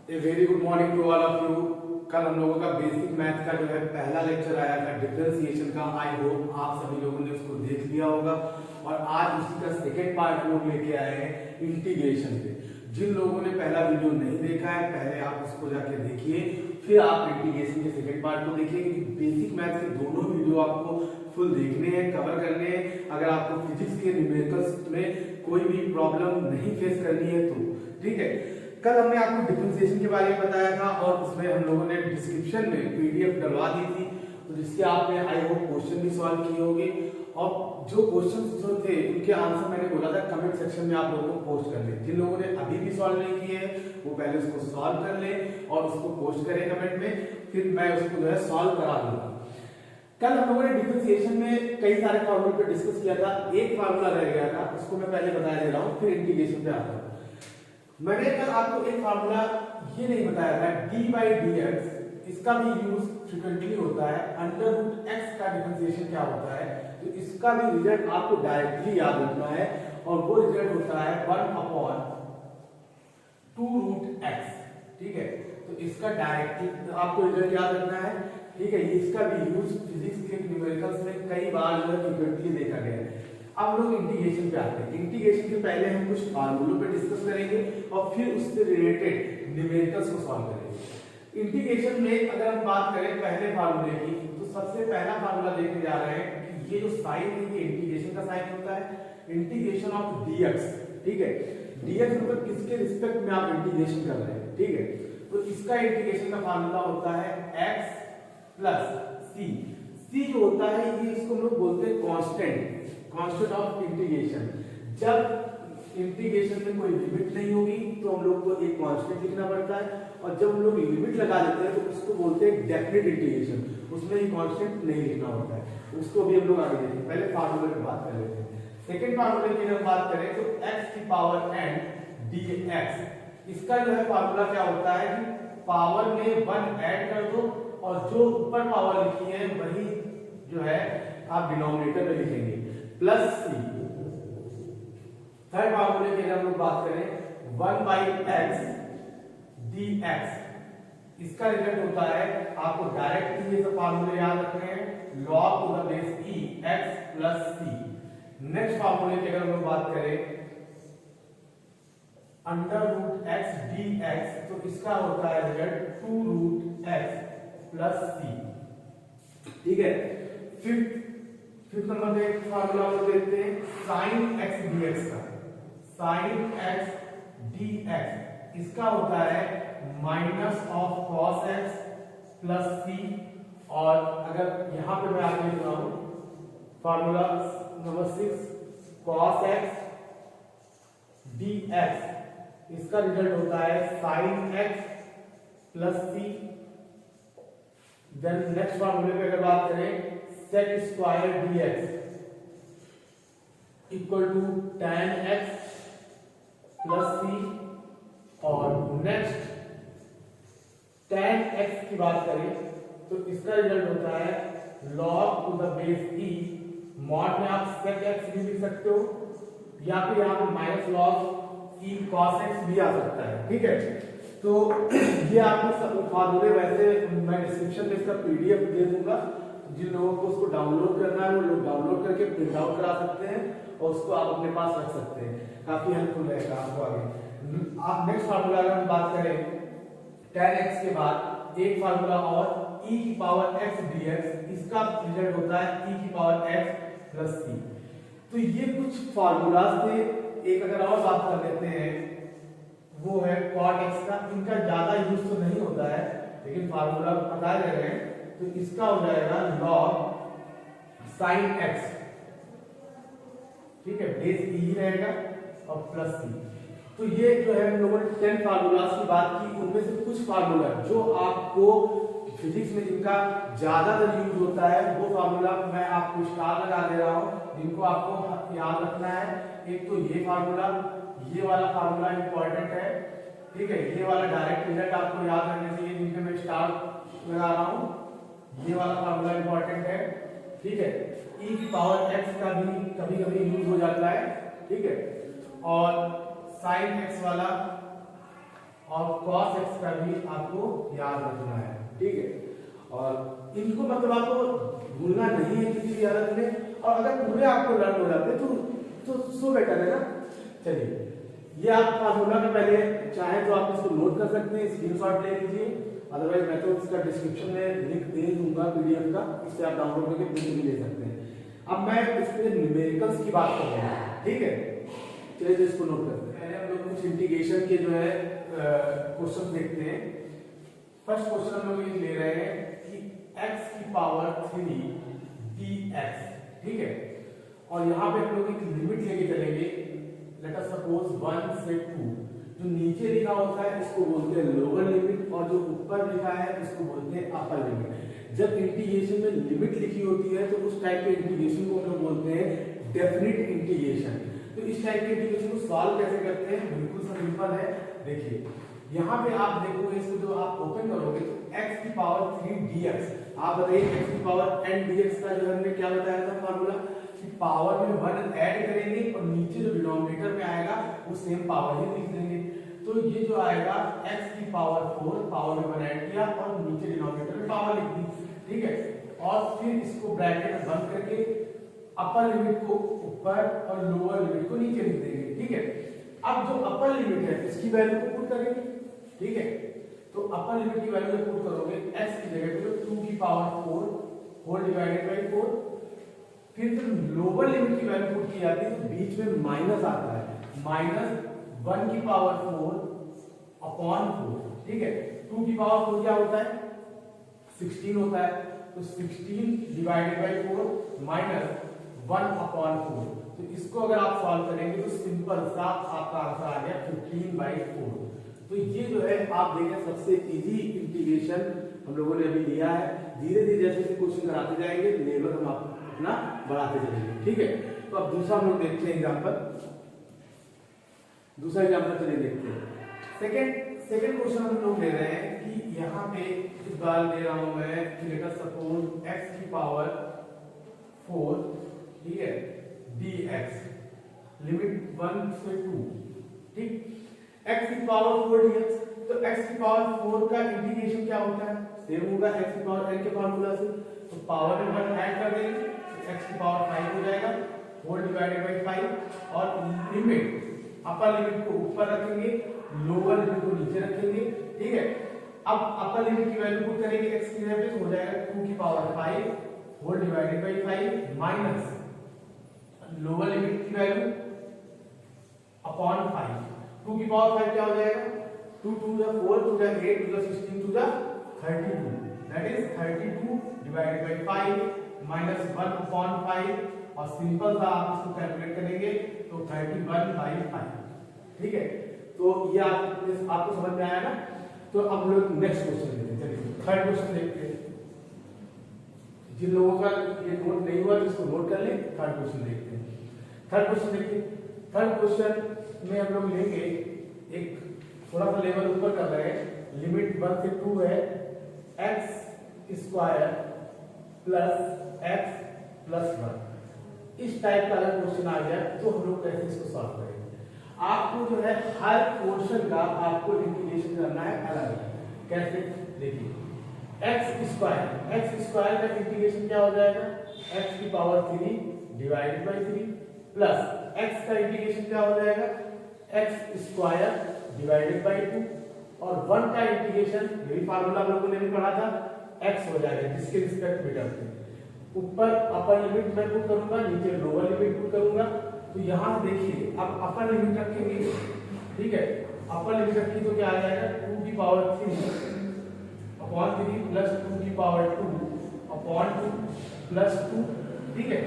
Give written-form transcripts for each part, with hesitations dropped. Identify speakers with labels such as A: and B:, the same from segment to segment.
A: A very good morning to all of you. कल हम लोगों का बेसिक मैथ का जो है पहला लेक्चर आया था डिफरेंशिएशन का। आई होप आप सभी लोगों ने उसको देख लिया होगा और आज उसी का सेकेंड पार्ट हम लोग लेके आए हैं इंटीग्रेशन पे। जिन लोगों ने पहला वीडियो नहीं देखा है पहले आप उसको जाके देखिए, फिर आप इंटीग्रेशन के सेकेंड पार्ट को देखिए। बेसिक मैथ के दोनों वीडियो आपको फुल देखने हैं, कवर करने हैं। अगर आपको फिजिक्स के न्यूमेरिकल्स में कोई भी प्रॉब्लम नहीं फेस करनी है तो ठीक है। कल हमने आपको डिफरेंशिएशन के बारे में बताया था और उसमें हम लोगों ने डिस्क्रिप्शन में पीडीएफ डलवा दी थी, तो जिसके आपने आई होप क्वेश्चन भी सॉल्व किए होंगे। और जो क्वेश्चंस जो थे उनके आंसर मैंने बोला था कमेंट सेक्शन में आप लोगों को पोस्ट कर लें। जिन लोगों ने अभी भी सॉल्व नहीं किए हैं वो पहले उसको सॉल्व कर लें और उसको पोस्ट करें कमेंट में, फिर मैं उसको जो है सॉल्व करा दूंगा। कल हम लोगों ने डिफरेंशिएशन में कई सारे फार्मूले पे डिस्कस किया था, एक फार्मूला रह गया था, उसको मैं पहले बता दे रहा हूँ, फिर इंटीग्रेशन पे आता हूँ। मैंने कल आपको एक फार्मूला ये नहीं बताया था d/dx, इसका भी यूज फ्रीक्वेंटली होता है। अंडर रूट x का डिफरेंशिएशन क्या होता है, तो इसका भी रिजल्ट आपको डायरेक्टली याद रखना है और वो रिजल्ट होता है 1/2√x। ठीक है, तो इसका डायरेक्टली आपको रिजल्ट याद रखना है। ठीक है, इसका भी यूज फिजिक्स के न्यूमेरिकल्स में कई बार जो है फ्रीक्वेंटली देखा गया है। अब लोग इंटीग्रेशन पे आते हैं। इंटीग्रेशन के पहले हम कुछ फार्मूलों पे डिस्कस करेंगे और फिर उससे रिलेटेड न्यूमेरिकल्स को सॉल्व करेंगे। इंटीग्रेशन में अगर हम बात करें पहले फार्मूले की, तो सबसे पहला फार्मूला देखने जा रहे हैं कि ये जो साइन है ये इंटीग्रेशन का साइन होता है, इंटीग्रेशन ऑफ dx। ठीक है, dx मतलब किसके रिस्पेक्ट में आप इंटीग्रेशन कर रहे हैं। ठीक है, तो इसका इंटीग्रेशन का फार्मूला होता है x प्लस c जो होता है ये इसको हम लोग बोलते हैं कांस्टेंट ऑफ इंटीग्रेशन। जब इंटीग्रेशन में कोई लिमिट नहीं होगी तो हम लोग को एक कांस्टेंट लिखना पड़ता है, और जब हम लोग लिमिट लगा देते हैं तो उसको बोलते हैं डेफिनेट इंटीग्रेशन, उसमें ये कांस्टेंट नहीं लिखना होता है। उसको भी हम लोग आगे देखेंगे, पहले फार्मूले पे बात कर लेते हैं। सेकंड फार्मूले की हम बात करें तो x की पावर n dx, इसका जो है फार्मूला क्या होता है कि पावर में 1 ऐड कर दो और जो ऊपर पावर लिखी है वही जो है आप डिनोमिनेटर में लिखेंगे, प्लस c। थर्ड फार्मूले की हम लोग बात करें 1/x dx, इसका रिजल्ट होता है, आपको डायरेक्ट ये सब फार्मूले याद रखने हैं, log to the base e x plus c। Next फार्मूले की अगर हम लोग बात करें अंडर रूट x dx, तो इसका होता है रिजल्ट 2√x प्लस c। ठीक है, फिफ्थ नंबर पे एक फार्मूला हम देखते हैं sin x dx का। sin x dx इसका होता है minus of cos x plus c। और अगर यहां पे मैं आगे लिख रहा हूं formula number 6 cos x dx, इसका रिजल्ट होता है sin x plus c। Then next फार्मूले पे अगर बात करें sec square dx equal to tan x plus c। और नेक्स्ट tan x की बात करें तो इसका रिजल्ट होता है log to the base e। Mod में आप sec x भी लिख सकते हो या फिर यहाँ पे minus log e cos x भी आ सकता है। ठीक है, तो ये आपको फार्मूले वैसे मैं डिस्क्रिप्शन में इसका पीडीएफ दे दूंगा, जिन लोगों को उसको डाउनलोड करना है वो लोग डाउनलोड करके प्रिंट आउट करा सकते हैं और उसको आप अपने पास रख सकते हैं, काफी हेल्पफुल रहेगा आपको आगे। आप नेक्स्ट फार्मूला अगर हम बात करें tan x के बाद एक फार्मूला और e की पावर x dx, इसका रिजल्ट होता है e की पावर x प्लस c। तो ये कुछ फार्मूलाज थे। एक अगर और बात कर लेते हैं वो है cot x का, इनका ज्यादा यूज तो नहीं होता है लेकिन फार्मूला बता दे रहे हैं, तो इसका हो जाएगा log sin x। ठीक है, बेस e ही रहेगा और प्लस c। तो ये जो है हम लोगों ने 10 फार्मूलाज की बात की, उनमें से कुछ फार्मूला जो आपको फिजिक्स में जिनका ज्यादातर यूज होता है वो फार्मूला मैं आपको स्टार लगा दे रहा हूं, जिनको आपको याद रखना है। एक तो ये फार्मूला, ये वाला फार्मूला इंपॉर्टेंट है। ठीक है, ये वाला डायरेक्ट रिजल्ट आपको याद रखने चाहिए, जिनके मैं स्टार लगा रहा हूं। ये वाला फार्मूला इंपॉर्टेंट है। ठीक है, e की पावर x का भी कभी कभी यूज हो जाता है। ठीक है, और sin x वाला और cos x का भी आपको याद रखना है, ठीक है। और इनको मतलब आपको भूलना नहीं है किसी भी हालत में, और अगर पूरे आपको लर्न हो जाते तो सो बेटर है ना। चलिए, ये आप फार्मूला में पहले चाहे तो आप इसको नोट कर सकते हैं, स्क्रीनशॉट ले लीजिए, अदरवाइज मैं तो इसका डिस्क्रिप्शन में लिंक दे दूंगा पीडीएफ का, इससे आप डाउनलोड करके प्रिंट भी ले सकते हैं। अब मैं इसमें न्यूमेरिकल्स की बात करूंगा, ठीक है। चलिए तो इसको नोट करते हैं। पहले हम लोग कुछ इंटीग्रेशन के जो है क्वेश्चन देखते हैं। फर्स्ट क्वेश्चन हम लोग ये ले रहे हैं कि x की पावर 3 dx, ठीक है। और यहाँ पे हम लोग एक लिमिट लेके चलेंगे, लेट अस सपोज 1 से 2। जो नीचे लिखा होता है इसको बोलते हैं लोअर लिमिट, और जो ऊपर लिखा है इसको बोलते हैं अपर लिमिट। जब इंटीग्रेशन में लिमिट लिखी होती है तो उस टाइप के इंटीग्रेशन को हम लोग बोलते हैं डेफिनिट इंटीग्रेशन। तो इस टाइप के इंटीग्रेशन को सॉल्व कैसे करते हैं, बिल्कुल सिंपल है। देखिए यहाँ पे आप देखोगे, इसको जो आप ओपन करोगे तो x की पावर 3 dx, आप बताइए x की पावर n dx का जो हमने क्या बताया था फार्मूला, कि पावर में 1 ऐड करेंगे और नीचे जो डिनोमिनेटर में आएगा वो सेम पावर ही लिख देंगे। तो ये जो आएगा x की पावर 4, पावर में 1 ऐड किया और नीचे डिनोमिनेटर में पावर लिख दी, ठीक है। और फिर इसको ब्रैकेट बंद करके अपर लिमिट को ऊपर और लोअर लिमिट को नीचे लिख देंगे, ठीक है। अब जो अपर लिमिट है इसकी वैल्यू को पुट करेंगे, ठीक है। तो अपर लिमिट की वैल्यू पुट करोगे x की जगह पे 2 की पावर 4 होल डिवाइडेड बाय 4। फिर लोअर लिमिट की वैल्यू पुट की जाती है तो बीच में माइनस आता है, माइनस 1 की पावर 4 अपॉन 4, ठीक है। 2 की पावर 4 क्या होता है, 16 होता है, तो 16 डिवाइडेड बाय 4 माइनस 1 अपॉन 4। तो इसको अगर आप सॉल्व करेंगे तो सिंपल सा आपका आंसर आ गया 15/4। तो ये जो है आप देखें सबसे इजी इंटीग्रेशन हम लोगों ने अभी लिया है। धीरे धीरे जैसे जैसे क्वेश्चन कराते जाएंगे लेवल हम अपना बढ़ाते चलेंगे, ठीक है। तो अब दूसरा हम लोग देखते हैं एग्जांपल, दूसरा एग्जांपल चलिए देखते हैं। सेकंड क्वेश्चन हम लोग ले रहे हैं कि यहाँ पे इस बार ले रहा हूं मैं कि लेट अस सपोज x की पावर 4, ठीक है, dx, लिमिट 1 से 2, ठीक। x की पावर 4 dx, तो x की पावर 4 का इंटीग्रेशन क्या होता है, सेम होगा x की पावर n के फार्मूला से। तो पावर में 1 ऐड कर देंगे तो x की पावर 5 हो जाएगा होल डिवाइडेड बाय 5, और लिमिट अपर लिमिट को ऊपर रखेंगे, लोअर लिमिट को नीचे रखेंगे, ठीक है। अब अपर लिमिट की वैल्यू पुट करेंगे x की जगह पे तो हो जाएगा 2 की power 5 whole divided by 5 minus lower limit की वैल्यू अपॉन 5। 2 की पावर 5 क्या हो जाएगा, 2 2 जा 4 2 जा 8 2 जा 16 2 जा 32, that is 32 divided by 5 minus 1 upon 5, और सिंपल सा आप इसको कैलकुलेट करेंगे तो 31/5, ठीक है। तो ये आपको समझ में आया ना। तो अब लोग नेक्स्ट क्वेश्चन देखते हैं। चलिए थर्ड क्वेश्चन देखते हैं। जिन लोगों का ये नोट नहीं हुआ तो इसको नोट कर लें। थर्ड क्वेश्चन देखते हैं। थर्ड क्वेश्चन देखिए, थर्ड क्वेश्चन में हम लोग लेंगे एक थोड़ा सा लेवल ऊपर कर रहे हैं, लिमिट 1 से 2 है, x square plus x plus 1। इस टाइप का अगर क्वेश्चन आ गया तो हम लोग कैसे इसको सॉल्व करेंगे। आपको जो है हर पोर्शन का आपको इंटीग्रेशन करना है अलग अलग। कैसे, देखिए x स्क्वायर का इंटीग्रेशन क्या हो जाएगा, x की power 3 divided by 3 plus x का इंटीग्रेशन क्या हो जाएगा, x स्क्वायर डिवाइडेड बाय 2, और 1 का इंटीग्रेशन यही फार्मूला हम लोगों ने भी पढ़ा था, x हो जाएगा जिसके रिस्पेक्ट में करते हैं। ऊपर अपर लिमिट मैं पुट करूंगा, नीचे लोअर लिमिट पुट करूंगा। तो यहां देखिए अब अपर लिमिट रखेंगे, ठीक है। अपर लिमिट रखी तो क्या आ जाएगा, 2 की पावर 3 अपॉन 3 प्लस 2 की पावर 2 अपॉन 2 प्लस 2, ठीक है।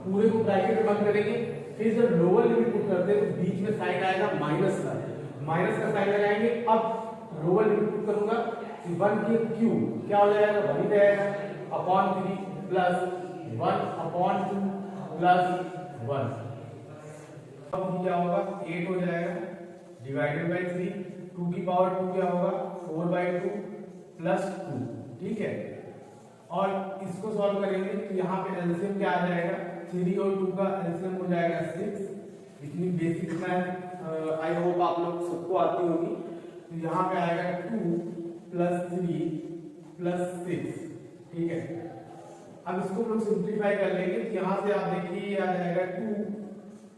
A: पूरे को ब्रैकेट में बंद करेंगे, फिर जब लोअर लिमिट पुट करते हैं तो बीच में साइन आएगा माइनस का साइन लगाएंगे। अब लोअर लिमिट पुट करूंगा, 1 के क्यूब क्या हो जाएगा, 1 ही रहेगा, अपॉन 3 प्लस 1 अपॉन 2 प्लस 1, अब क्या होगा 8 हो जाएगा डिवाइडेड बाय 3, 2 की पावर 2 क्या होगा 4/2 प्लस 2, ठीक है। और इसको सॉल्व करेंगे तो यहाँ पे एलसीएम क्या आ जाएगा, 3 और 2 का एलसीएम हो जाएगा 6। इतनी बेसिक मैथ आई होप आप लोग सबको आती होगी। तो यहाँ पे आएगा 2 + 3 + 6, ठीक है। अब इसको हम लोग सिंप्लीफाई कर लेंगे, तो यहाँ से आप देखिए आ जाएगा 2,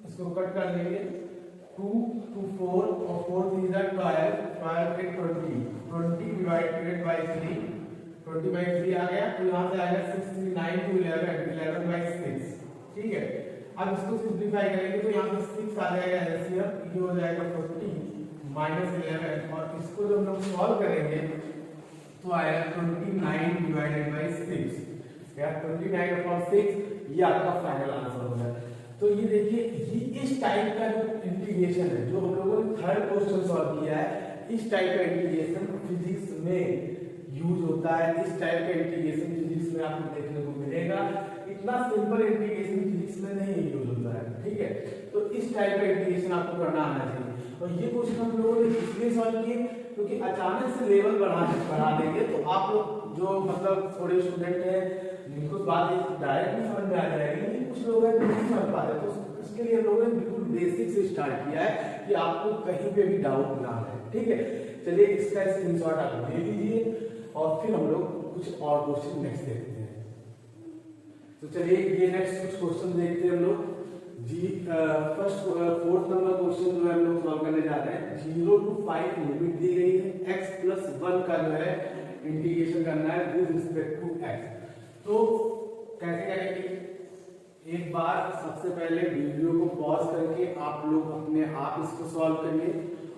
A: इसको कट कर देंगे, 2 2 4 और 4 3 12, 12 के 20, 20 डिवाइडेड बाय 3, 20 by 3 आ गया। तो यहाँ से आएगा 6 3 9 2 11, 11 by 6, ठीक है। अब इसको सिंप्लीफाई करेंगे तो यहाँ पे 6 आ जाएगा एलसीएम, ये हो जाएगा 40 माइनस 11, और इसको जब हम सॉल्व करेंगे तो आएगा 29 डिवाइडेड बाय 6, या 29/6, ये आपका फाइनल आंसर होगा। तो ये देखिए, ये इस टाइप का जो इंटीग्रेशन है जो हम लोगों ने थर्ड क्वेश्चन सॉल्व किया है, इस टाइप का इंटीग्रेशन फिजिक्स में यूज होता है। इस टाइप का इंटीग्रेशन फिजिक्स में आपको देखने को मिलेगा। इतना सिंपल इंटीग्रेशन फिजिक्स में नहीं यूज होता है, ठीक है। तो इस टाइप का इंटीग्रेशन आपको करना आना चाहिए। और ये क्वेश्चन हम लोगों ने इसलिए सॉल्व किए क्योंकि अचानक से लेवल बढ़ा देंगे तो आप लोग जो मतलब थोड़े स्टूडेंट हैं जिनको बात डायरेक्ट नहीं समझ में आ जाएगी, लेकिन कुछ लोग हैं जो नहीं समझ पाते, तो इसके लिए हम लोगों ने बिल्कुल बेसिक से स्टार्ट किया है कि आपको कहीं पे भी डाउट ना आए, ठीक है। चलिए इसका स्क्रीनशॉट आप ले लीजिए और फिर हम लोग कुछ और क्वेश्चन नेक्स्ट देखते हैं। तो चलिए ये नेक्स्ट कुछ क्वेश्चन देखते हैं हम लोग जी। फर्स्ट 4th नंबर क्वेश्चन जो है हम लोग सॉल्व करने जा रहे हैं। 0 to 5 लिमिट दी गई है, x + 1 का जो है इंटीग्रेशन करना है विद रिस्पेक्ट टू x। तो कैसे करेंगे, एक बार सबसे पहले वीडियो को पॉज करके आप लोग अपने आप इसको सॉल्व करिए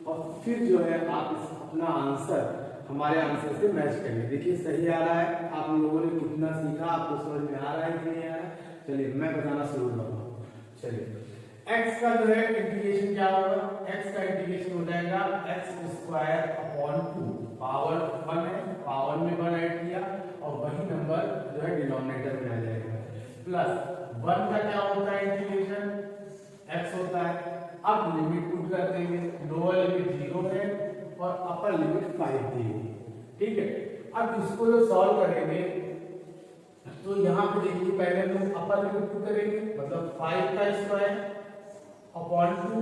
A: और फिर जो है आप अपना आंसर हमारे आंसर से मैच करिए। देखिए सही आ रहा है, आप लोगों ने कितना सीखा, आपको समझ में आ रहा है कि नहीं आ रहा है। चलिए मैं बताना शुरू करता हूँ। चलिए x का जो है इंटीग्रेशन क्या होगा, x का इंटीग्रेशन हो जाएगा x² 2, पावर 1 है, पावर में 1 ऐड किया और वही नंबर जो है डिनोमिनेटर में आ जाएगा, प्लस 1 का क्या होता है इंटीग्रेशन, x होता है। अब लिमिट पुट कर देंगे, लोअर लिमिट 0 है और अपर लिमिट 5 देंगे, ठीक है। अब इसको जो सॉल्व करेंगे तो यहाँ पे देखिए पहले हम लोग अपर लिमिट पुट करेंगे, मतलब 5 का स्क्वायर अपॉन 2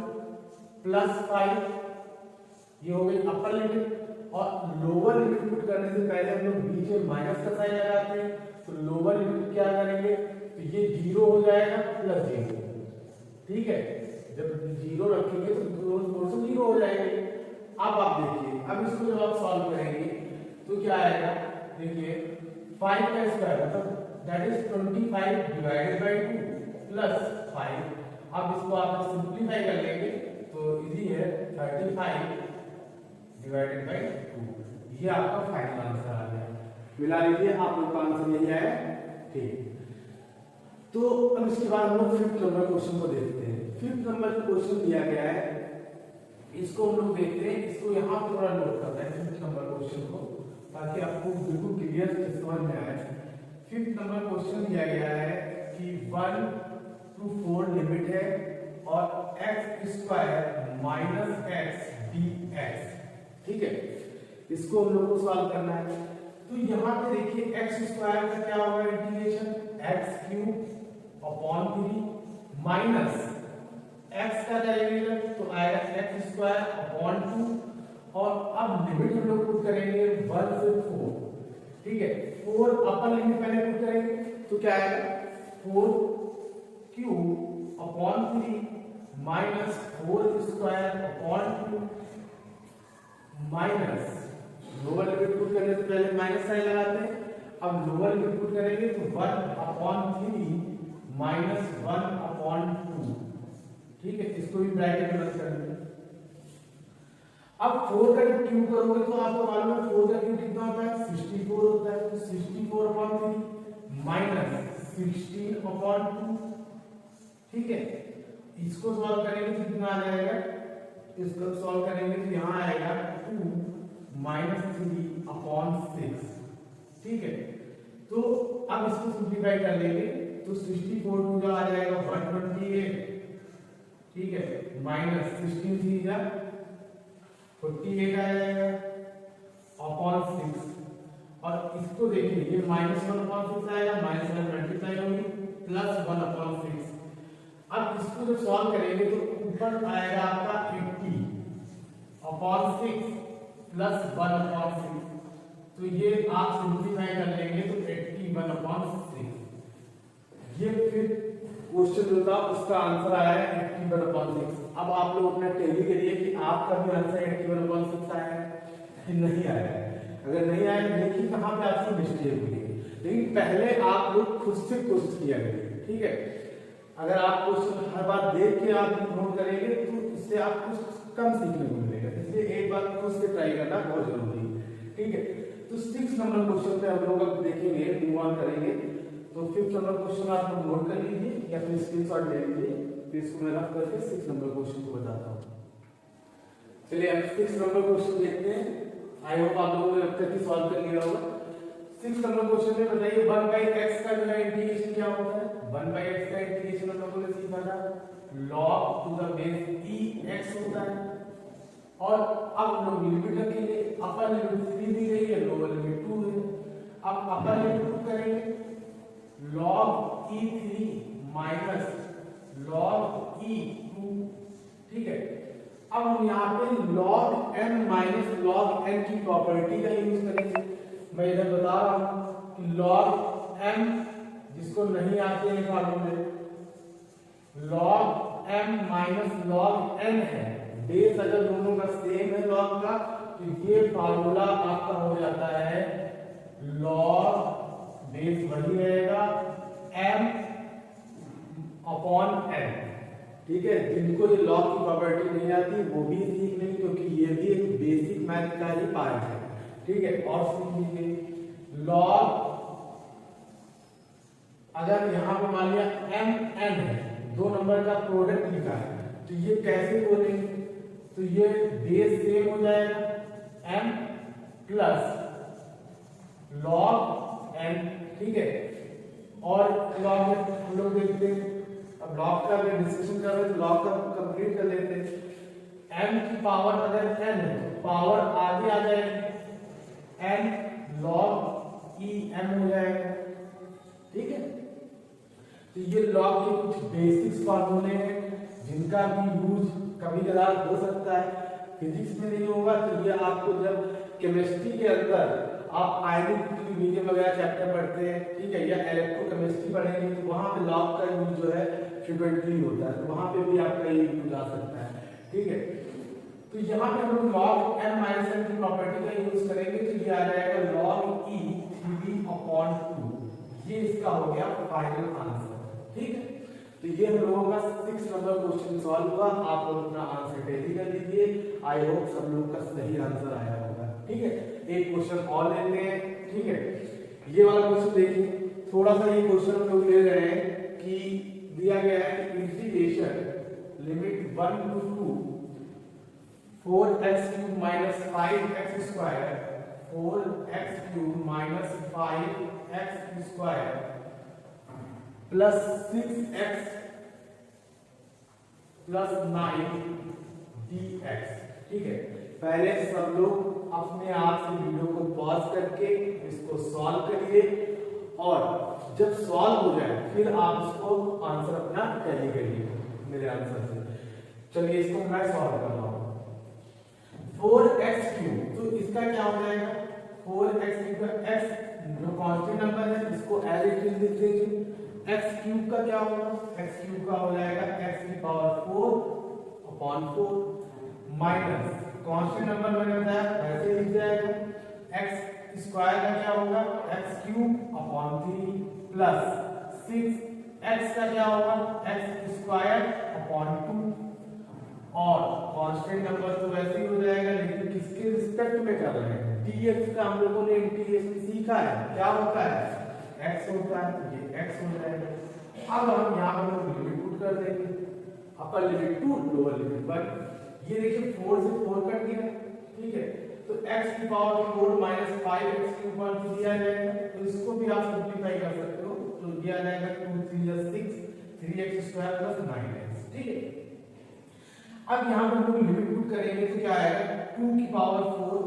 A: प्लस 5, ये हो गई अपर लिमिट। और लोअर लिमिट पुट करने से पहले हम लोग बीच में माइनस का साइन लगाते हैं, तो लोअर लिमिट क्या करेंगे, तो ये 0 हो जाएगा प्लस 0, ठीक है। जब 0 रखेंगे तो दोनों 0 हो जाएंगे। अब आप देखिए, अब इसको जब आप सॉल्व करेंगे तो क्या आएगा, देखिए 5 का स्क्वायर मतलब that is 25 divided by 2 plus 5। अब इसको आप सिंपलीफाई कर लेंगे तो इजी है, 35 डिवाइडेड बाय 2, ये आपका फाइनल आंसर आ गया। मिला लीजिए, आप लोग का आंसर यही आया, ठीक। तो अब इसके बाद हम लोग 5th नंबर क्वेश्चन को देखते हैं। 5th नंबर जो क्वेश्चन दिया गया है इसको हम लोग देखते हैं, इसको यहाँ थोड़ा नोट करते हैं 5th नंबर क्वेश्चन को, ताकि आपको बिल्कुल क्लियर समझ में आए। 5th नंबर क्वेश्चन दिया गया है कि 1 to 4 लिमिट है और x² - x dx, ठीक है। इसको हम लोग को सॉल्व करना है। तो यहाँ पे देखिए x² का क्या होगा integration, x³ upon 3 minus x का डेरिवेटिव तो आएगा x² अपॉन 2, और अब लिमिट हम लोग पुट करेंगे 1 से 4, ठीक है। 4 अपर लिमिट पहले पुट करेंगे तो क्या आएगा, 4³ upon 3 minus 4² upon 2 minus lower limit put करने से पहले माइनस साइन लगाते हैं। अब लोअर लिमिट पुट करेंगे तो 1 अपॉन 3 माइनस 1 अपॉन 2, ठीक है। इसको भी ब्रैकेट में रख देंगे। अब 4 का क्यूब करोगे तो आपको मालूम है 4 का क्यूब कितना होता है, 64 होता है। तो 64 अपॉन 3 माइनस 16 अपॉन 2, ठीक है। इसको सॉल्व करेंगे तो कितना आ जाएगा, इसको सॉल्व करेंगे तो यहाँ आएगा 2 माइनस 3 अपॉन 6, ठीक है। तो अब इसको सिंप्लीफाई कर लेंगे तो 64 2 जो आ जाएगा 128, ठीक है, माइनस 16 3 जा 48 आ जाएगा अपॉन 6, और इसको देखिए ये -1 अपॉन 6 आएगा, -1 मल्टीप्लाई होगी प्लस 1 अपॉन 6। अब इसको जब सॉल्व करेंगे तो ऊपर आएगा आपका 80 अपॉन 6 प्लस 1 अपॉन 6, तो ये आप सिंप्लीफाई कर लेंगे तो 81 अपॉन 6। ये फिर क्वेश्चन जो था उसका आंसर आया है 81 अपॉन 6। अब आप लोग अपना टैली करिए कि आपका भी आंसर 81 अपॉन 6 आया है कि नहीं आया है। अगर नहीं आया तो देखिए कहाँ पे आपसे मिस्टेक हुई है, लेकिन पहले आप लोग खुद से कोशिश किया करिए, ठीक है। अगर आप क्वेश्चन हर बार देख के आप नोट करेंगे तो इससे आप कुछ कम सीखने को मिलेगा, इसलिए एक बार खुद से ट्राई करना बहुत जरूरी है, ठीक है। तो 6 नंबर क्वेश्चन पे हम लोग अब देखेंगे, मूव ऑन करेंगे। तो 5th नंबर क्वेश्चन आप लोग नोट कर लीजिए या फिर स्क्रीनशॉट ले लीजिए, फिर इसको मैं रफ करके 6 नंबर क्वेश्चन को बताता हूँ। चलिए अब 6 नंबर क्वेश्चन देखते हैं। आई होप आप लोगों ने अब तक ही सॉल्व कर लिया होगा। 6 नंबर क्वेश्चन में बताइए 1/x का जो है इंटीग्रेशन क्या होता है। 1/x का इंटीग्रेशन हम लोगों ने सीखा था log to the base ex होता है। और अब लोग लिमिट रखेंगे, अपर लिमिट 3 दी गई है, लोअर लिमिट 2 है। अब अपर लिमिट पुट करेंगे log e3 minus log e2, ठीक है। अब हम यहाँ पे log m minus log n की प्रॉपर्टी का यूज करेंगे। मैं इधर बता रहा हूँ कि log m, जिसको नहीं आते हैं फॉर्मूले, log m minus log n है। बेस अगर दोनों का सेम है log का, तो ये फार्मूला आपका हो जाता है log, बेस वही रहेगा, m अपॉन n, ठीक है। जिनको ये लॉग की प्रॉपर्टी नहीं आती वो भी सीख लेंगे, क्योंकि ये भी एक बेसिक मैथ का ही पार्ट है, ठीक है। और सीख लीजिए लॉग, अगर यहाँ पे मान लिया m n है, 2 नंबर का प्रोडक्ट लिखा है, तो ये कैसे बोलेंगे, तो ये बेस सेम हो जाएगा m प्लस log n, ठीक है। और लॉग में हम लोग देखते हैं, अब लॉग का अगर डिस्कशन कर रहे हैं तो लॉग का कंप्लीट कर लेते हैं। m की पावर अगर n है तो पावर आगे आ जाएगी, n log e m हो जाएगा, ठीक है। तो ये लॉग के कुछ बेसिक्स फार्मूले हैं जिनका भी यूज कभी कभार हो सकता है, फिजिक्स में नहीं होगा तो ये आपको जब केमिस्ट्री के अंदर आप आयनिक मीडियम वगैरह चैप्टर पढ़ते हैं, ठीक है, या इलेक्ट्रोकेमिस्ट्री पढ़ेंगे तो वहां पे लॉग का यूज जो है फ्रीक्वेंटली होता है, तो वहां पे भी आपका ये यूज आ सकता है, ठीक है। तो यहाँ पे हम लोग log m माइनस n की प्रॉपर्टी का यूज करेंगे, तो ये आ जाएगा log e 3b अपॉन 2, ये इसका हो गया फाइनल आंसर, ठीक है। तो ये हम लोगों का 6 नंबर क्वेश्चन सॉल्व हुआ। आप लोग अपना आंसर टैली कर लीजिए। आई होप सब लोग का सही आंसर आया होगा, ठीक है। एक क्वेश्चन और लेते हैं, ठीक है। ये वाला क्वेश्चन देखिए, थोड़ा सा ये क्वेश्चन हम लोग ले रहे हैं कि दिया गया है कि integration limit 1 to 2 4x³ minus 5x square 4x³ minus 5x square plus 6x plus 9 dx, ठीक है। पहले सब लोग अपने आप से वीडियो को पॉज करके इसको सॉल्व करिए, और जब सॉल्व हो जाए फिर आप इसको आंसर अपना टैली करिए मेरे आंसर से। चलिए इसको मैं सॉल्व कर रहा हूं। 4x³, तो इसका क्या हो जाएगा, 4x³ का x जो कांस्टेंट नंबर है इसको एज इट इज लिख लीजिए। x³ का क्या होगा, x³ का हो जाएगा x की power 4 upon 4 minus constant number मैंने बताया ऐसे लिख जाएगा, x स्क्वायर का क्या होगा, x³ अपॉन 3 प्लस 6x का क्या होगा, x स्क्वायर अपॉन 2, और कांस्टेंट नंबर तो वैसे ही हो जाएगा, लेकिन किसके रिस्पेक्ट में कर रहे हैं, dx का हम लोगों ने इंटीग्रेशन सीखा है, क्या होता है, x होता है, ये x हो जाएगा। अब हम यहाँ पर लिमिट पुट कर देंगे, अपर लिमिट 2 लोअर लिमिट 1। ये देखिए 4 से 4 कट गया, ठीक है। तो x की पावर 4 माइनस 5x के ऊपर दिया जाएगा, तो इसको भी आप सिंपलीफाई कर सकते हो, तो दिया जाएगा 2 3 6 3x स्क्वायर प्लस 9x, ठीक है। अब यहाँ पर हम लोग लिमिट पुट करेंगे तो क्या आएगा, 2 की पावर 4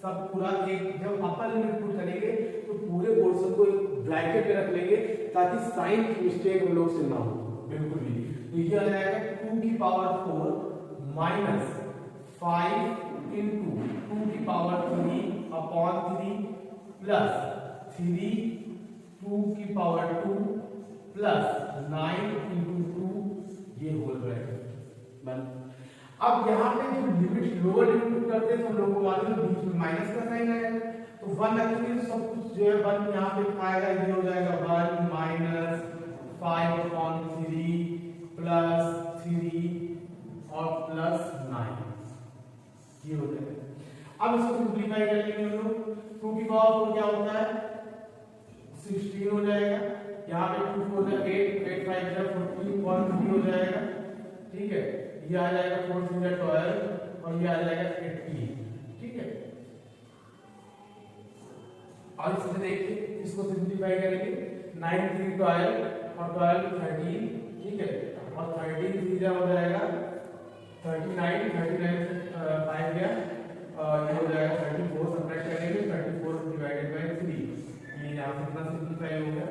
A: सब पूरा एक, जब अपर लिमिट पुट करेंगे तो पूरे पोर्शन को एक ब्रैकेट में रख लेंगे ताकि साइन की मिस्टेक हम लोग से ना हो बिल्कुल भी। तो ये आ जाएगा 2 की पावर 4 माइनस 5 इंटू 2 की पावर 3 अपॉन 3 प्लस 3 2 की पावर 2 प्लस 9 इंटू 2 ये होल ब्रैकेट बन। अब यहाँ पे जो लिमिट लोअर लिमिट करते हैं तो हम लोग को मालूम है बीच में माइनस का साइन आएगा, तो 1 रखेंगे तो सब कुछ जो है 1 यहाँ पे आएगा, ये हो जाएगा 1 माइनस 5 अपॉन 3 प्लस 3 और प्लस 9 ये हो जाएगा। अब इसको सिंपलीफाई कर लेंगे हम लोग, 2 की पावर 4 क्या होता है 16 हो जाएगा, यहाँ पे 2 4 8 8 5 14 और 3 हो जाएगा, ठीक है, ये आ जाएगा 4 3 12 और ये आ जाएगा 18, ठीक है। और इसमें देखिए इसको सिंपलीफाई करेंगे 9 3 12 और 12 13, ठीक है, और 13 3 हो जाएगा 39 39 से 5 गया, ये हो जाएगा 34, सब्ट्रैक्ट करेंगे 34 डिवाइडेड बाय 3, ये यहाँ से इतना सिंपलीफाई हो गया।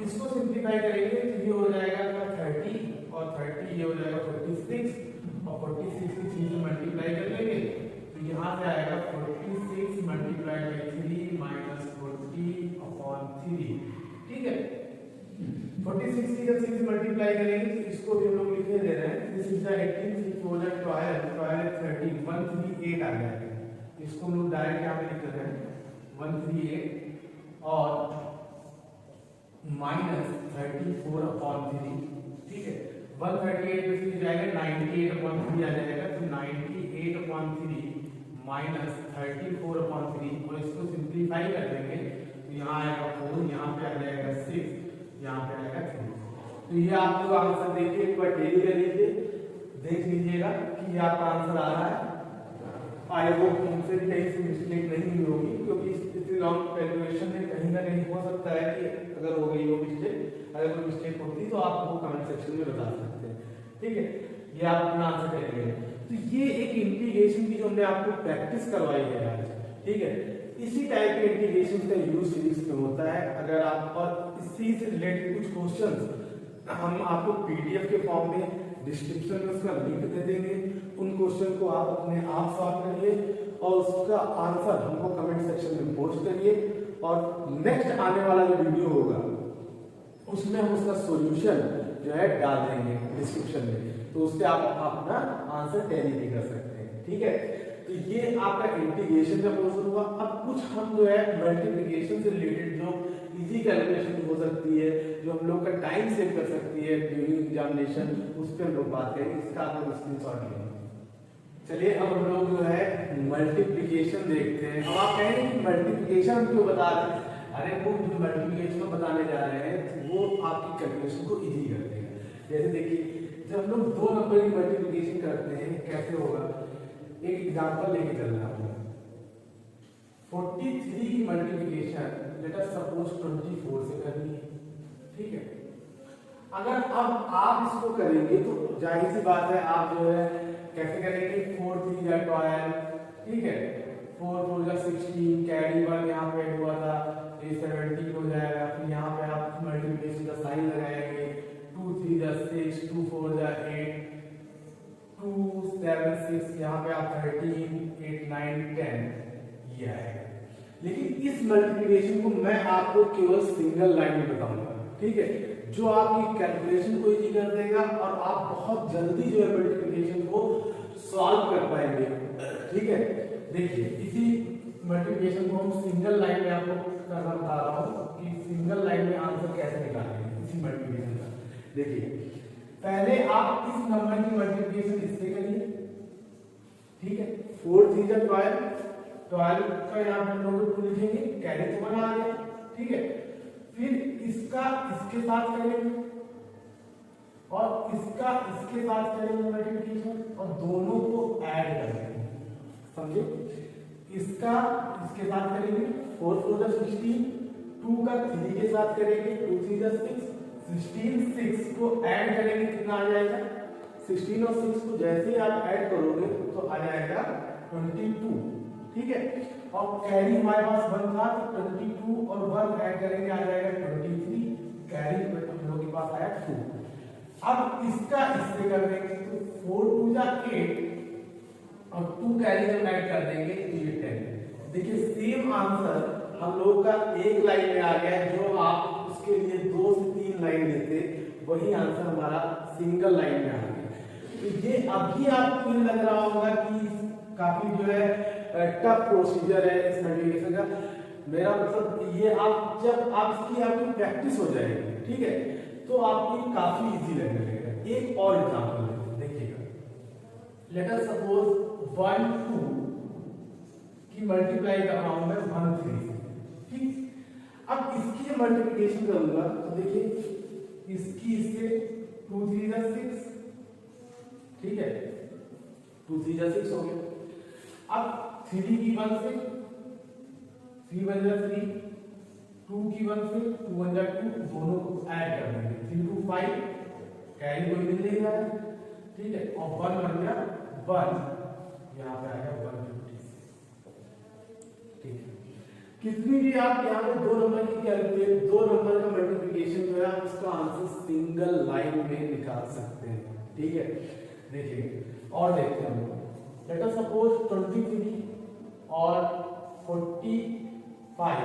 A: इसको सिंपलीफाई करेंगे तो ये हो जाएगा 30 और 30 ये हो जाएगा 46 और 46 को 3 से मल्टीप्लाई कर लेंगे तो यहाँ से आएगा 46 मल्टीप्लाई बाय 3 माइनस 40 अपॉन 3, ठीक है। 46 की जब 6 मल्टीप्लाई करेंगे तो इसको भी हम लोग लिखे दे रहे हैं, दिस इज द 18 6 4 12 12 13 138 आ जाएगा, इसको हम लोग डायरेक्ट यहाँ पे लिख रहे हैं 138 और माइनस 34 अपॉन 3, ठीक है, 138 में से जाएगा 98 अपॉन 3 आ जाएगा, तो 98 अपॉन 3 माइनस 34 अपॉन 3 और इसको सिंपलीफाई कर देंगे तो यहाँ आएगा 4, यहाँ पे आ जाएगा 6, यहाँ पे आएगा 3। तो ये आप लोग आंसर देखिए, एक बार टेली कर लीजिए, देख लीजिएगा कि ये आपका आंसर आ रहा है। आई होप तुमसे भी कहीं से मिस्टेक नहीं हुई होगी, क्योंकि इतनी लॉन्ग कैलकुलेशन में कहीं ना कहीं हो सकता है कि अगर हो गई हो मिस्टेक, अगर कोई मिस्टेक होती तो आप हमको कमेंट सेक्शन में बता सकते हैं, ठीक है। ये आप अपना आंसर करेंगे। तो ये एक इंटीग्रेशन की जो हमने आपको प्रैक्टिस करवाई है आज, ठीक है। इसी टाइप के इंटीग्रेशन का यूज फिजिक्स में होता है। अगर आप और इसी से रिलेटेड कुछ क्वेश्चंस हम आपको पीडीएफ के फॉर्म में डिस्क्रिप्शन में उसका लिंक दे देंगे, उन क्वेश्चन को आप अपने आप सॉल्व करिए और उसका आंसर हमको कमेंट सेक्शन में पोस्ट करिए, और नेक्स्ट आने वाला जो वीडियो होगा उसमें हम उसका सॉल्यूशन जो है डाल देंगे डिस्क्रिप्शन में, तो उससे आप अपना आंसर टैली भी कर सकते हैं, ठीक है। तो ये आपका इंटीग्रेशन का पोर्शन हुआ। अब कुछ हम जो है मल्टीप्लिकेशन से रिलेटेड जो इजी कैलकुलेशन हो सकती है, जो हम लोग का टाइम सेव कर सकती है ड्यूरिंग एग्जामिनेशन, उस पर हम लोग बात करेंगे। इसका आप लोग स्क्रीनशॉट लेंगे। चलिए अब हम लोग जो है मल्टीप्लिकेशन देखते हैं। अब आप कहेंगे कि मल्टीप्लिकेशन हम क्यों बता रहे हैं? अरे वो जो मल्टीप्लिकेशन बताने जा रहे हैं वो आपकी कैलकुलेशन को इजी कर देगा। जैसे देखिए, जब हम लोग दो नंबर की मल्टीप्लिकेशन करते हैं कैसे होगा, एक एग्जांपल लेके चलना है। 43 की मल्टीप्लिकेशन लेट अस सपोज 24 से करनी है, ठीक है। अगर अब आप इसको करेंगे तो जाहिर सी बात है आप जो है कैसे करेंगे, 4 3 या 12, ठीक है, 4 4 या 16, कैरी 1 यहाँ पे हुआ था, ये 17 हो जाएगा। फिर यहाँ पे आप मल्टीप्लिकेशन का साइन लगाएंगे, 2 3 या 6, 2 4 या 8, 2 7 6, यहाँ पे आप 13 8 9 10 ये आएगा। लेकिन इस मल्टीप्लिकेशन को मैं आपको केवल सिंगल लाइन में बताऊंगा, ठीक है, जो आपकी कैलकुलेशन को इजी कर देगा और आप बहुत जल्दी जो है मल्टीप्लिकेशन को सॉल्व कर पाएंगे, ठीक है। देखिए, इसी मल्टीप्लिकेशन को हम सिंगल लाइन में आपको करना बता रहा हूँ कि सिंगल लाइन में आंसर कैसे निकालेंगे इसी मल्टीप्लिकेशन का। देखिए, पहले आप इस नंबर की मल्टीप्लिकेशन इससे करिए, ठीक है, 4 3 या 12 का यहाँ पे हम लोग लिखेंगे, कैरी तो बना आ गया, ठीक है। फिर इसका इसके साथ करेंगे और इसका इसके साथ करेंगे मल्टीप्लिकेशन और दोनों को ऐड करेंगे, समझे। इसका इसके साथ करेंगे 4 4 या 16, 2 का 3 के साथ करेंगे, 2 3 या 6, 16 6 को ऐड करेंगे, कितना आ जाएगा 16 और 6 को जैसे ही आप ऐड करोगे तो आ जाएगा 22, ठीक है। और कैरी हमारे पास 1 था तो 22 और 1 ऐड करेंगे, आ जाएगा 23, कैरी हम लोग के पास आया 2। अब इसका इससे कर देंगे तो 4 2 या 8, और 2 कैरी जब ऐड कर देंगे तो ये 10। देखिए सेम आंसर हम लोग का एक लाइन में आ गया है, जो आप उसके लिए 2 से 3 लाइन देते वही आंसर हमारा सिंगल लाइन में आ गया। तो ये अभी आपको ये लग रहा होगा कि काफी जो है टफ प्रोसीजर है इस मल्टीप्लिकेशन का। मेरा मतलब ये आप जब आप इसकी आपकी प्रैक्टिस हो जाएगी, ठीक है, तो आपको काफी इजी लगने लगेगा। एक और एग्जांपल देखिएगा, लेट अस सपोज 1 2 की मल्टीप्लाई कर रहा हूं मैं 1 3 से, ठीक। अब इसकी मल्टीप्लिकेशन करूंगा तो देखिए इसकी इससे 2 3 जा 6, ठीक है, 2 3 जा 6 हो गया। अब 3 की 1 से 3 1 जा 3, 2 की 1 से 2 1 जा 2, दोनों को ऐड कर देंगे 3 2 5, कैरी कोई मिल नहीं रहा है, ठीक है, और 1 बन गया 1, यहाँ पे आ गया 156, ठीक है। कितनी भी आप यहाँ पे 2 नंबर की कैलकुलेट 2 नंबर का मल्टीप्लिकेशन जो है आप उसका आंसर सिंगल लाइन में निकाल सकते हैं, ठीक है। देखिए और देखते हैं हम लोग, लेट अस सपोज 23 और 45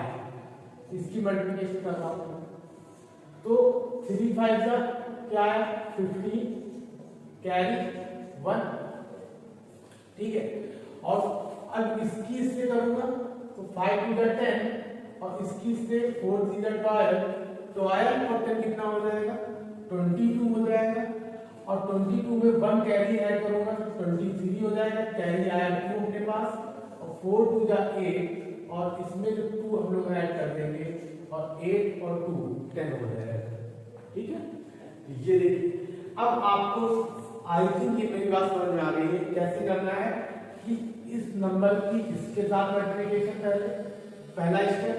A: इसकी मल्टीप्लिकेशन कर रहा हूं तो 3 5 जा क्या है 15, कैरी 1, ठीक है। और अब इसकी इससे करूंगा तो 5 2 जा 10 और इसकी से 4 3 जा 12 और 10 कितना हो जाएगा 22 हो जाएगा। और 22 में 1 कैरी ऐड करूंगा तो 23 हो जाएगा, कैरी आया 2 अपने पास, और 4 2 जा 8 और इसमें जो 2 हम लोग ऐड कर देंगे और 8 और 2 10 हो जाएगा, ठीक है। ये देखिए अब आपको आई थिंक ये मेरी बात समझ में आ गई है कैसे करना है कि इस नंबर की इसके साथ मल्टीप्लिकेशन करें, पहला स्टेप।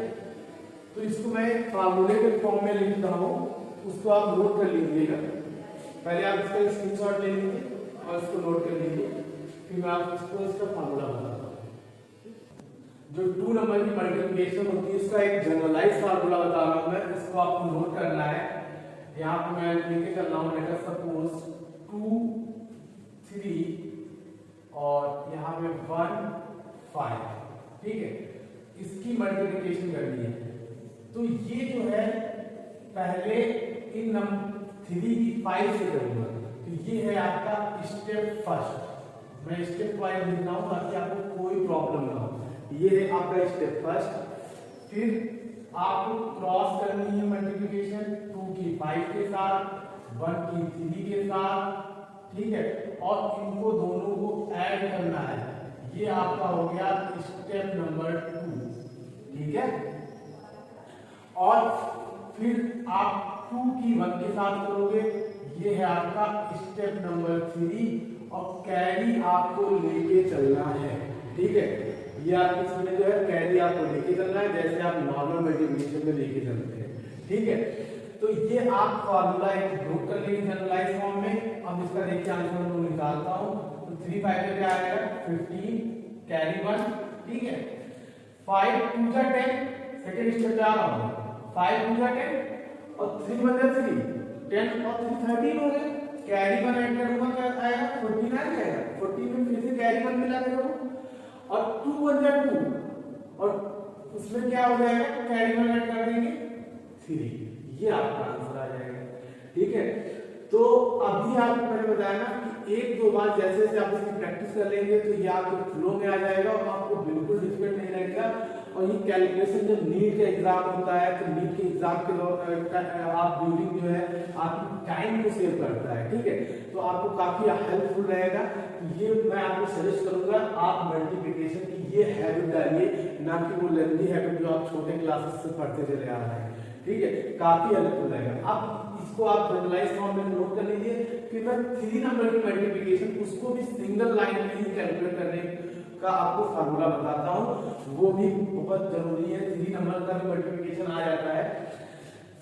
A: तो इसको मैं फार्मूले के फॉर्म में लिख रहा हूं, उसको आप नोट कर लीजिएगा। पहले आप इसका स्क्रीनशॉट ले लीजिए और इसको नोट कर लीजिए, फिर मैं आपको इसका फार्मूला बताता हूं। जो 2 नंबर की मल्टीप्लिकेशन होती है इसका एक जनरलाइज फार्मूला बता रहा हूं मैं, इसको आपको नोट करना है। यहाँ पे मैं लेके चल रहा हूं, लेट अस सपोज 2 3 और यहाँ पे 1 5, ठीक है, इसकी मल्टीप्लिकेशन करनी है। तो ये जो है पहले इन नंबर 3 की 5 से करूंगा, तो ये है आपका स्टेप फर्स्ट। मैं स्टेप वाइज लिख रहा हूं ताकि आपको कोई प्रॉब्लम ना हो। ये है आपका स्टेप फर्स्ट। फिर आपको क्रॉस करनी है मल्टीप्लिकेशन 2 की 5 के साथ, 1 की 3 के साथ, ठीक है, और इनको दोनों को ऐड करना है। ये आपका हो गया स्टेप नंबर 2, ठीक है। और फिर आप 2 की 1 के साथ करोगे, ये है आपका स्टेप नंबर 3 और कैरी आपको लेके चलना है, ठीक है। ये आपकी इसमें जो है कैरी आपको लेके चलना है जैसे आप नॉर्मल मल्टीप्लिकेशन में लेके चलते हैं, ठीक है। तो ये आप फार्मूला एक नोट कर लीजिए जनरलाइज फॉर्म में। अब इसका देखिए आंसर मैं निकालता हूं तो 3 5 पे क्या आएगा 15, कैरी 1, ठीक है। 5 2 जा 10, सेकंड स्टेप पे आ रहा हूं, 5 2 जा 10 और 3 1 जा 3, 10 और 3 13 हो गए। कैरी 1 ऐड करूंगा क्या आएगा 14 आ जाएगा, 14 में फिर से कैरी 1 मिला देगा और 2 1 जा 2 और उसमें क्या हो जाएगा कैरी 1 ऐड कर देंगे 3, ये आपका आंसर आ जाएगा, ठीक है। तो अभी आपको मैंने बताया ना कि 1-2 बार जैसे जैसे आप इसकी प्रैक्टिस कर लेंगे तो ये आपके फ्लो में आ जाएगा और आपको बिल्कुल डिफिकल्ट नहीं लगेगा। और ये कैलकुलेशन जब नीट का एग्जाम होता है तो नीट के एग्जाम के आप ड्यूरिंग जो है आपकी टाइम को सेव करता है, ठीक है। तो आपको काफी हेल्पफुल रहेगा। ये मैं आपको सजेस्ट करूंगा आप मल्टीप्लिकेशन की ये हैबिट डालिए, ना कि वो लेंथी हैबिट जो आप छोटे क्लासेस से पढ़ते चले आ रहे हैं, ठीक है। काफी हेल्पफुल रहेगा। अब इसको आप जनरलाइज फॉर्म में नोट कर लीजिए। फिर मैं 3 नंबर की मल्टीप्लिकेशन उसको भी सिंगल लाइन में ही कैलकुलेट करने का आपको फार्मूला बताता हूं, वो भी बहुत जरूरी है। 3 नंबर का भी मल्टीप्लिकेशन आ जाता है।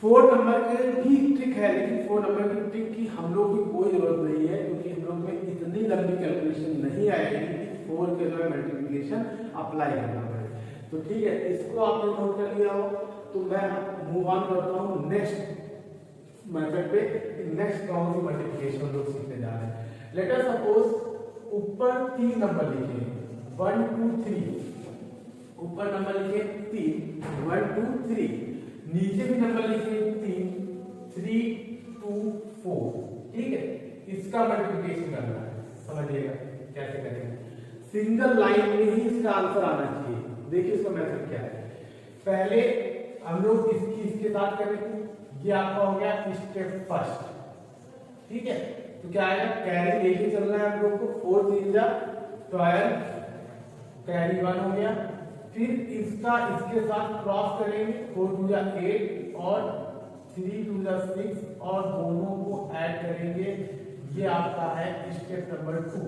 A: 4 नंबर के भी ट्रिक है, लेकिन 4 नंबर की ट्रिक की हम लोग की कोई जरूरत नहीं है क्योंकि हम लोग में इतनी लंबी कैलकुलेशन नहीं आएगी कि 4 के जो है मल्टीप्लिकेशन अप्लाई करना पड़े। तो ठीक है, इसको आपने नोट कर लिया हो तो मैं मूव ऑन करता हूं नेक्स्ट मेथड पे। नेक्स्ट कौन सी मल्टीप्लिकेशन लोग सीखने जा रहे हैं। लेट अस सपोज ऊपर 3 नंबर लिखे 1 2 3, ऊपर नंबर लिखे 3 1 2 3, नीचे भी नंबर लिखे 3 3 2 4। ठीक है, इसका मल्टीप्लिकेशन करना है, समझिएगा कैसे करेंगे। सिंगल लाइन में ही इसका आंसर आना चाहिए। देखिए इसका मेथड क्या है। पहले हम लोग इसके साथ करेंगे, ये आपका हो गया स्टेप फर्स्ट। ठीक है, तो क्या आएगा, कैरी लेके चलना है हम लोग को, 4 3 जा 12, कैरी 1 हो गया। फिर इसका इसके साथ क्रॉस करेंगे, 4 2 जा 8 और 3 2 जा 6 और दोनों को ऐड करेंगे। ये आपका है स्टेप नंबर 2।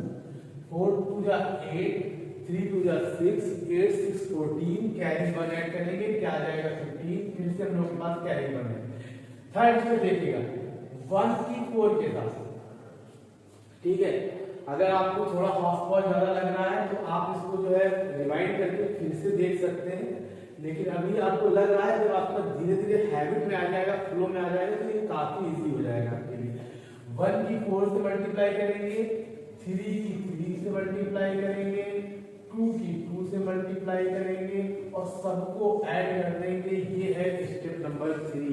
A: 4 2 जा 8 3 2 जा 6 8 6 14, कैरी 1 ऐड करेंगे, क्या आ जाएगा 15। फिर से हम लोग के पास कैरी 1 है। थर्ड स्टेप देखिएगा 1 की 4 के साथ। ठीक है, अगर आपको थोड़ा हाफ पॉज ज्यादा लग रहा है तो आप इसको जो है रिवाइंड करके फिर से देख सकते हैं, लेकिन अभी आपको लग रहा है जब आपका धीरे धीरे हैबिट में आ जाएगा, फ्लो में आ जाएगा, तो ये काफी इजी हो जाएगा आपके लिए। 1 की 4 से मल्टीप्लाई करेंगे, 3 की 3 से मल्टीप्लाई करेंगे, 2 की 2 से मल्टीप्लाई करेंगे और सबको ऐड कर देंगे। ये है स्टेप नंबर 3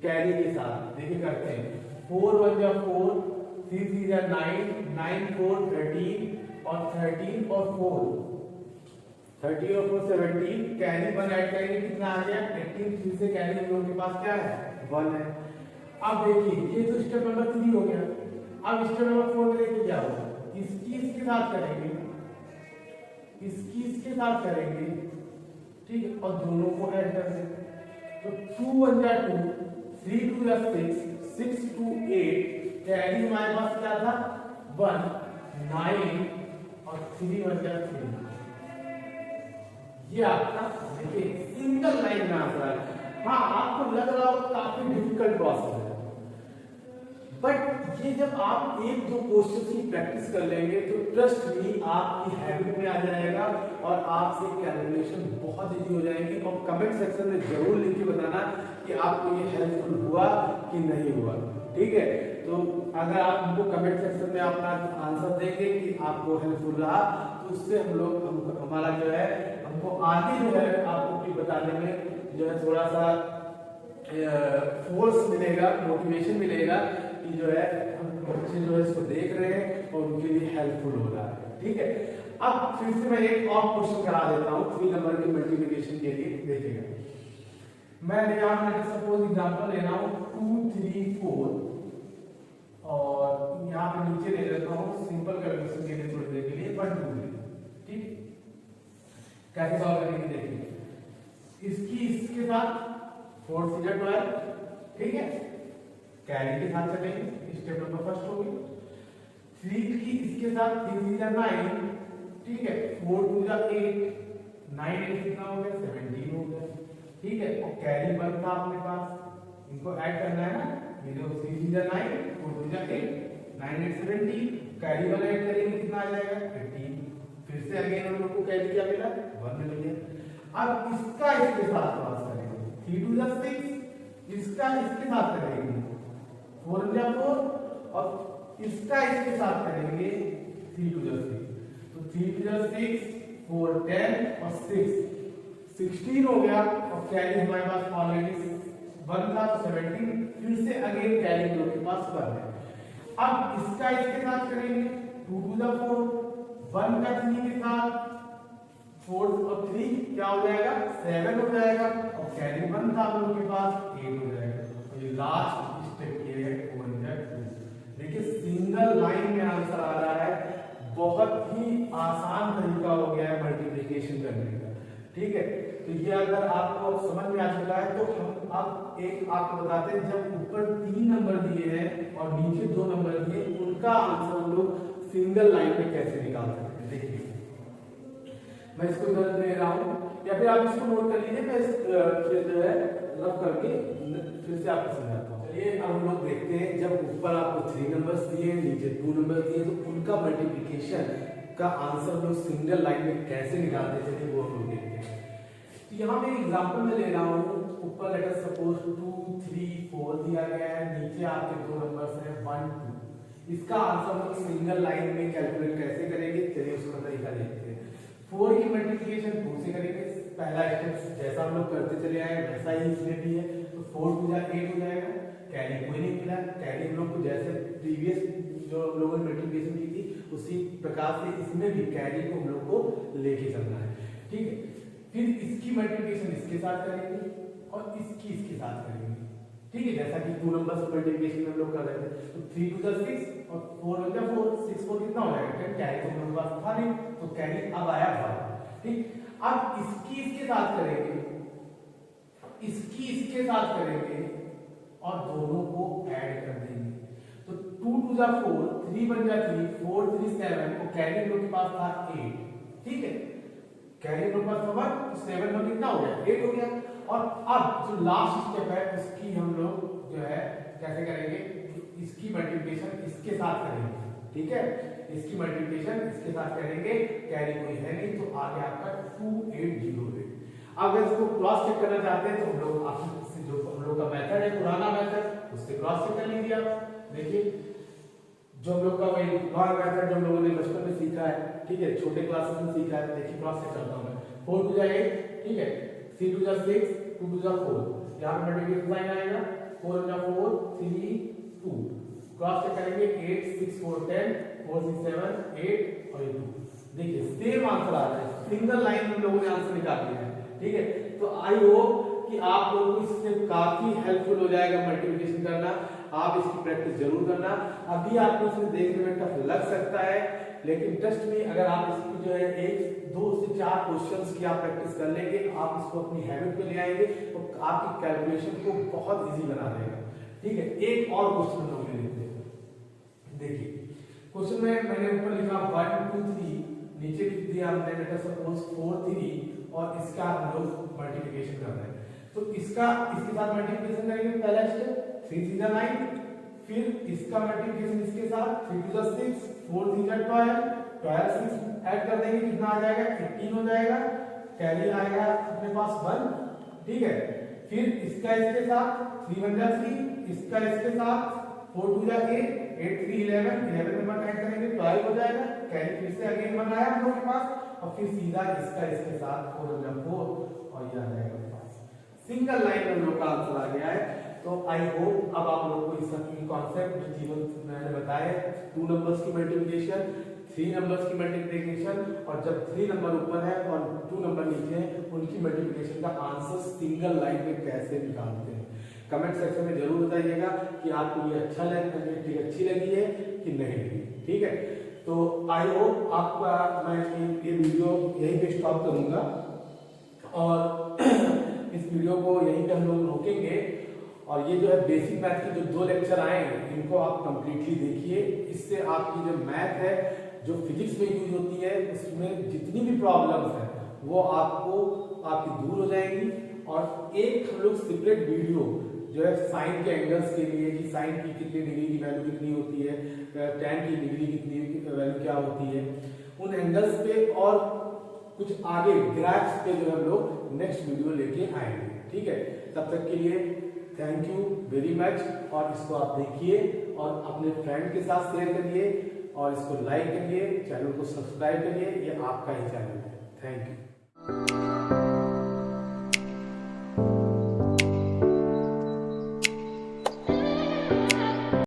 A: कैरी के साथ। देखिए करते हैं, 4 1 जा 4 3 3 जा 9 9 4 13 और 13 और 4 30 और 4 17, कैरी 1 ऐड करेंगे, कितना आ गया 18। फिर से कैरी हम लोगों के पास क्या है 1 है। अब देखिए ये तो स्टेप नंबर 3 हो गया। अब स्टेप नंबर 4 में देखिए क्या होगा, इसकी इसके साथ करेंगे, इसकी इसके साथ करेंगे। ठीक है, और दोनों को ऐड कर देंगे, तो 2 1 जा 2 3 2 जा 6 6 2 8, कैरी हमारे पास क्या था 1 9 और 3 1 जा 3। ये आपका देखिए सिंगल लाइन में आंसर है। हाँ, आपको लग रहा होगा काफी डिफिकल्ट प्रोसेस है, बट ये जब आप एक दो क्वेश्चन की प्रैक्टिस कर लेंगे तो ट्रस्ट मी आपकी हैबिट में आ जाएगा और आपसे कैलकुलेशन बहुत इजी हो जाएगी। और कमेंट सेक्शन में जरूर लिख के बताना कि आपको ये हेल्पफुल हुआ कि नहीं हुआ। ठीक है, तो अगर आप हमको कमेंट सेक्शन में अपना आंसर देंगे कि आपको हेल्पफुल रहा, तो उससे हम लोग हमारा जो है हमको आगे जो है आपको बताने में जो है थोड़ा सा फोर्स मिलेगा, मोटिवेशन मिलेगा कि जो है हम बच्चे जो है इसको देख रहे हैं और उनके लिए हेल्पफुल हो रहा है। ठीक है, अब फिर से मैं एक और क्वेश्चन करा देता हूँ 3 नंबर के मल्टीप्लिकेशन के लिए। देखिएगा, मैं यहाँ सपोज एग्जांपल ले रहा हूँ 2 3 4 और यहाँ पे नीचे ले लेता हूँ सिंपल कैलकुलेशन के लिए थोड़ी देर के लिए 1 2 3। ठीक, कैसे सॉल्व करेंगे देखिए, इसकी इसके साथ 4 3 12। ठीक है, कैरी के साथ चलेंगे, स्टेप नंबर फर्स्ट हो गया। 3 की इसके साथ 3 3 जा 9। ठीक है, 4 2 जा 8 9 8 कितना हो गया 17 हो गया। ठीक है, और कैरी 1 था अपने पास, इनको ऐड करना है ना, ये देखो 3 3 जा 9 4 2 जा 8 9 8 17, कैरी 1 ऐड करेंगे कितना आ जाएगा 18। फिर से अगेन हम लोग को कैरी क्या मिला 1 मिल गया। अब इसका इसके साथ क्रॉस करेंगे, 3 2 जा 6, इसका इसके साथ करेंगे 4 जा 4 और इसका इसके साथ करेंगे 3 2 जा 6, तो 3 2 जा 6 4 10 और 6 16 हो गया। और कैरी हमारे पास ऑलरेडी 1 था तो 17। फिर से अगेन कैरी हम लोग के पास 1 है। अब इसका इसके साथ करेंगे 2 2 जा 4 1 का 3 के साथ 4 और 3 क्या हो जाएगा 7 हो जाएगा और कैरी 1 था हम लोग के पास 8 हो जाएगा। तो ये लास्ट स्टेप ये है 4 देखिए सिंगल लाइन में आंसर आ रहा है। बहुत ही आसान तरीका हो गया है मल्टीप्लिकेशन करने का। ठीक है, तो ये अगर आपको समझ में आ चुका है तो हम अब एक आपको बताते हैं, जब ऊपर 3 नंबर दिए हैं और नीचे 2 नंबर दिए, उनका आंसर हम लोग सिंगल लाइन में कैसे निकाल सकते हैं। देखिए मैं इसको इधर ले रहा हूँ या फिर आप इसको नोट कर लीजिए, मैं जो है रफ करके फिर से आपको समझाता हूँ। चलिए अब हम लोग देखते हैं, जब ऊपर आपको 3 नंबर्स दिए नीचे 2 नंबर दिए तो उनका मल्टीप्लिकेशन का आंसर लोग सिंगल लाइन में कैसे निकालते हैं, चलिए वो हम लोग देखते हैं। तो यहाँ पे एग्जांपल में ले रहा हूँ, ऊपर लेट अस सपोज 2 3 4 दिया गया है, नीचे आपके 2 नंबर्स हैं 1 2। इसका आंसर हम सिंगल लाइन में कैलकुलेट कैसे करेंगे, चलिए उसका तरीका देखते हैं। 4 की मल्टीप्लिकेशन 2 से करेंगे, पहला स्टेप जैसा हम लोग करते चले आए वैसा ही इसमें भी है। तो 4 2 8 हो जाएगा, कैरी कोई नहीं मिला, कैरी हम लोग को जैसे प्रीवियस जो हम लोगों ने मल्टीप्लिकेशन की थी उसी प्रकार से इसमें भी कैरी को हम लोग को लेके चलना है, ठीक है। फिर इसकी मल्टीप्लिकेशन इसके साथ करेंगे और इसकी इसके साथ करेंगे, ठीक है, जैसा कि 2 नंबर से मल्टीप्लिकेशन हम लोग कर रहे थे। तो 3 2 6 और 4 1 4 6 4 कितना हो जाएगा, 10, कैरी तो हमारे पास था नहीं तो कैरी अब आया 5, ठीक। अब इसकी इसके साथ करेंगे, इसकी इसके साथ करेंगे और दोनों को ऐड कर देंगे। तो 2 2 4 3 1 3 4 3 7 को कैरी हम लोग के पास था 8, ठीक है, कैरी हम लोग के पास था 1 तो 7 में कितना हो गया 8 हो गया। और अब जो लास्ट स्टेप है उसकी हम लोग जो है कैसे करेंगे, इसकी मल्टीप्लिकेशन इसके साथ करेंगे, ठीक है, इसकी मल्टीप्लिकेशन इसके साथ करेंगे, कैरी कोई है नहीं तो आगे आपका 2808। अगर इसको क्रॉस चेक करना चाहते हैं तो हम लोग जो हम लोग का मेथड है पुराना मेथड उससे क्रॉस चेक कर लीजिए आप। देखिए जो हम लोग का वही नॉर्मल मेथड जो हम लोगों ने बचपन में सीखा है, ठीक है, छोटे क्लासेस में सीखा है। देखिए क्रॉस चेक करता हूं मैं, 4 2 8, ठीक है, 3 2 6 2 2 4, यहां पे मल्टीप्लिकेशन साइन आएगा, 4 4 3 2, क्रॉस चेक करेंगे 8 6 4 10 4 6 7 8 और 2। देखिए सेम आंसर आ रहा है, सिंगल लाइन में हम लोगों ने आंसर निकाल लिया है, ठीक है। तो आई होप कि आप लोगों को इससे काफी हेल्पफुल हो जाएगा मल्टीप्लिकेशन करना, आप इसकी प्रैक्टिस जरूर करना। अभी आपको इसमें देखने में टफ लग सकता है लेकिन ट्रस्ट में अगर आप इसकी जो है 1 2 से 4 क्वेश्चंस की आप प्रैक्टिस कर लेंगे, आप इसको अपनी हैबिट पे ले आएंगे तो आपकी कैलकुलेशन को बहुत इजी बना देगा, ठीक है। एक और क्वेश्चन हम लोग ले लेते हैं। देखिए क्वेश्चन में मैंने ऊपर लिखा 1 2 3, नीचे लिख दिया हमने लेट अस सपोज 4 3 और इसका हम लोग मल्टीप्लिकेशन कर रहे हैं। तो इसका इसके साथ मल्टीप्लिकेशन करेंगे, पहला स्टेप 3 3 9, फिर इसका मल्टीप्लिकेशन इसके साथ 3 2 6 4 3 12 12 6 ऐड कर देंगे, कितना आ जाएगा 18 हो जाएगा, कैरी आएगा अपने पास 1, ठीक है। फिर इसका इसके साथ 3 1 3, इसका इसके साथ 4 2 8 8 3 11 11 में 1 ऐड करेंगे 12 हो जाएगा, कैरी फिर से अगेन 1 आया हम लोग के पास और फिर सीधा इसका इसके साथ 4 4 और ये आ जाएगा 5। सिंगल लाइन में हम लोग का आंसर आ गया है। तो आई होप अब आप लोगों को इस कॉन्सेप्ट जो चीजों मैंने बताया, 2 नंबर्स की मल्टीप्लिकेशन, 3 नंबर्स की मल्टीप्लिकेशन और जब 3 नंबर ऊपर है और 2 नंबर नीचे है उनकी मल्टीप्लिकेशन का आंसर सिंगल लाइन में कैसे निकालते हैं। कमेंट सेक्शन में जरूर बताइएगा कि आपको ये अच्छा लगा, अच्छी लगी है कि नहीं लगी, ठीक है। तो आई होप आपका मैं ये वीडियो यहीं पे स्टॉप करूंगा और इस वीडियो को यहीं पे हम लोग रोकेंगे और ये जो है बेसिक मैथ के जो 2 लेक्चर आए हैं इनको आप कंप्लीटली देखिए। इससे आपकी जो मैथ है जो फिजिक्स में यूज होती है उसमें जितनी भी प्रॉब्लम्स हैं वो आपको आपकी दूर हो जाएंगी। और एक हम लोग सेपरेट वीडियो जो है साइन के एंगल्स के लिए कि साइन की कितनी डिग्री की वैल्यू कितनी होती है, टैन की डिग्री कितनी वैल्यू क्या होती है, उन एंगल्स पे और कुछ आगे ग्राफ्स पे जो हम लोग नेक्स्ट वीडियो लेके आएंगे, ठीक है। तब तक के लिए थैंक यू वेरी मच और इसको आप देखिए और अपने फ्रेंड के साथ शेयर करिए और इसको लाइक करिए, चैनल को सब्सक्राइब करिए, ये आपका ही चैनल है। Thank you.